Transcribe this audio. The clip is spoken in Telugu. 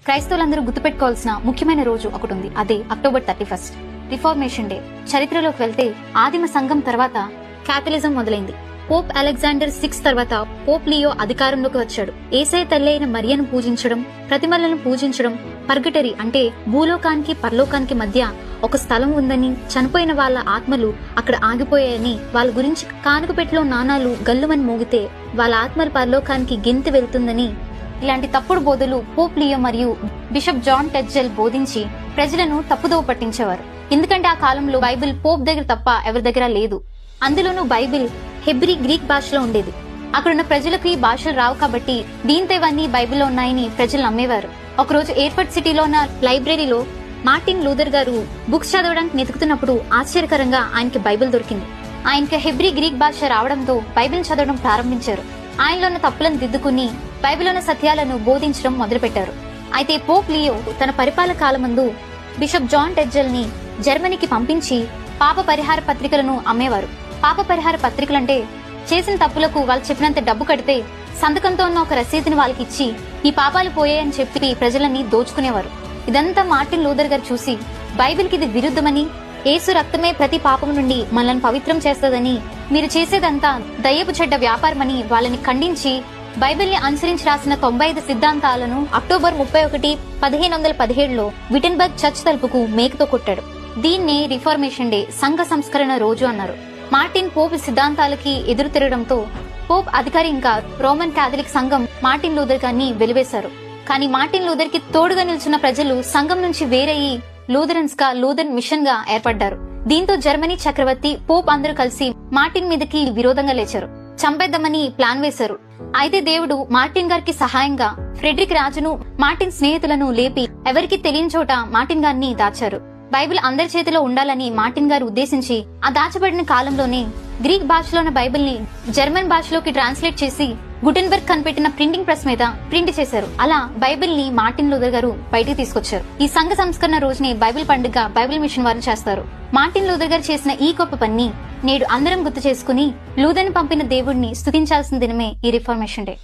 క్రైస్తవులందరూ గుర్తుపెట్టుకోవాల్సిన ముఖ్యమైన రోజు ఒకటి ఉంది. అదే అక్టోబర్ 31 రిఫార్మేషన్ డే. చరిత్రలోకి వెళ్తే ఆదిమ సంఘం తర్వాత క్యాథలిజం మొదలైంది. పోప్ అలెగ్జాండర్ 6 తర్వాత పోప్ లియో అధికారంలోకి వచ్చాడు. యేసయ్య తల్లి అయిన మరియను పూజించడం, ప్రతిమలను పూజించడం, పర్గటరీ అంటే భూలోకానికి పరలోకానికి మధ్య ఒక స్థలం ఉందని, చనిపోయిన వాళ్ళ ఆత్మలు అక్కడ ఆగిపోయాయని, వాళ్ళ గురించి కానుకపెట్టెలో నాణాలు గల్లుమని మోగితే వాళ్ళ ఆత్మలు పరలోకానికి గెంతి వెళ్తుందని, ఇలాంటి తప్పుడు బోధలు పోప్ లియో మరియు బిషప్ జాన్ టెడ్జెల్ బోధించి ప్రజలను తప్పుదోవ పట్టించేవారు. ఎందుకంటే ఆ కాలంలో బైబిల్ పోప్ దగ్గర తప్ప ఎవరి దగ్గర లేదు. అందులోనూ బైబిల్ హెబ్రీ గ్రీక్ భాషలో ఉండేది. అక్కడున్న ప్రజలకు ఈ భాషలు రావు కాబట్టి దీంతో ఇవన్నీ బైబిల్లో ఉన్నాయని ప్రజలు నమ్మేవారు. ఒకరోజు ఎయిర్పోర్ట్ సిటీలో ఉన్న లైబ్రరీలో మార్టిన్ లూథర్ గారు బుక్స్ చదవడానికి వెతుకుతున్నప్పుడు ఆశ్చర్యకరంగా ఆయనకి బైబిల్ దొరికింది. ఆయనకి హెబ్రీ గ్రీక్ భాష రావడంతో బైబిల్ చదవడం ప్రారంభించారు. ఆయనలో ఉన్న తప్పులను దిద్దుకుని బైబిల్లోని సత్యాలను బోధించడం మొదలుపెట్టారు. అయితే పోప్ లియో తన పరిపాలన కాలమందు బిషప్ జాన్ టెడ్జెల్ ని జర్మనీకి పంపించి పాప పరిహార పత్రికలను అమ్మేవారు. పాప పరిహార పత్రికలంటే చేసిన తప్పులకు వాళ్ళు చెప్పినంత డబ్బు కడితే సంతకంతో ఉన్న ఒక రసీదుని వాళ్ళకి ఇచ్చి ఈ పాపాలు పోయాయని చెప్పి ప్రజలని దోచుకునేవారు. ఇదంతా మార్టిన్ లూథర్ గారు చూసి బైబిల్ కి ఇది విరుద్ధమని, యేసు రక్తమే ప్రతి పాపం నుండి మనల్ని పవిత్రం చేస్తదని, మీరు చేసేదంతా దయ్యపు చెడ్డ వ్యాపారమని వాళ్ళని ఖండించి బైబిల్ ని అనుసరించి రాసిన 95 సిద్ధాంతాలను అక్టోబర్ 31, 1517లో విటెన్బర్గ్ చర్చ్ తలుపుకు మేకతో కొట్టాడు. దీన్నే రిఫార్మేషన్ డే, సంఘ సంస్కరణ రోజు అన్నారు. మార్టిన్ పోప్ సిద్ధాంతాలకి ఎదురు తిరగడంతో పోప్ అధికారి ఇంకా రోమన్ కాథలిక్ సంఘం మార్టిన్ లూథర్ గారిని వెలివేశారు. కానీ మార్టిన్ లూథర్ కి తోడుగా నిల్చున్న ప్రజలు సంఘం నుంచి వేరయ్యి లూథరన్స్ గా లూథరన్ మిషన్ గా ఏర్పడ్డారు. దీంతో జర్మనీ చక్రవర్తి పోప్ అందరూ కలిసి మార్టిన్ మీదకి విరోధంగా లేచారు. చంపేద్దామని ప్లాన్ వేశారు. అయితే దేవుడు మార్టిన్ గారికి సహాయంగా ఫ్రెడరిక్ రాజును, మార్టిన్ స్నేహితులను లేపి ఎవరికి తెలియని చోట మార్టిన్ గారిని దాచారు. బైబిల్ అందరి చేతిలో ఉండాలని మార్టిన్ గారు ఉద్దేశించి ఆ దాచబడిన కాలంలోనే గ్రీక్ భాషలో ఉన్న బైబిల్ ని జర్మన్ భాషలోకి ట్రాన్స్లేట్ చేసి గుటెన్బర్గ్ కనిపెట్టిన ప్రింటింగ్ ప్రెస్ మీద ప్రింట్ చేశారు. అలా బైబిల్ ని మార్టిన్ లూథర్ గారు బయటికి తీసుకొచ్చారు. ఈ సంఘ సంస్కరణ రోజుని బైబిల్ పండుగ బైబిల్ మిషన్ వారు చేస్తారు. మార్టిన్ లూథర్ గారు చేసిన ఈ గొప్ప పని నేడు అందరం గుర్తు చేసుకుని లూథర్ ని పంపిన దేవుడిని స్తుతించాల్సిన దినమే ఈ రిఫార్మేషన్ డే.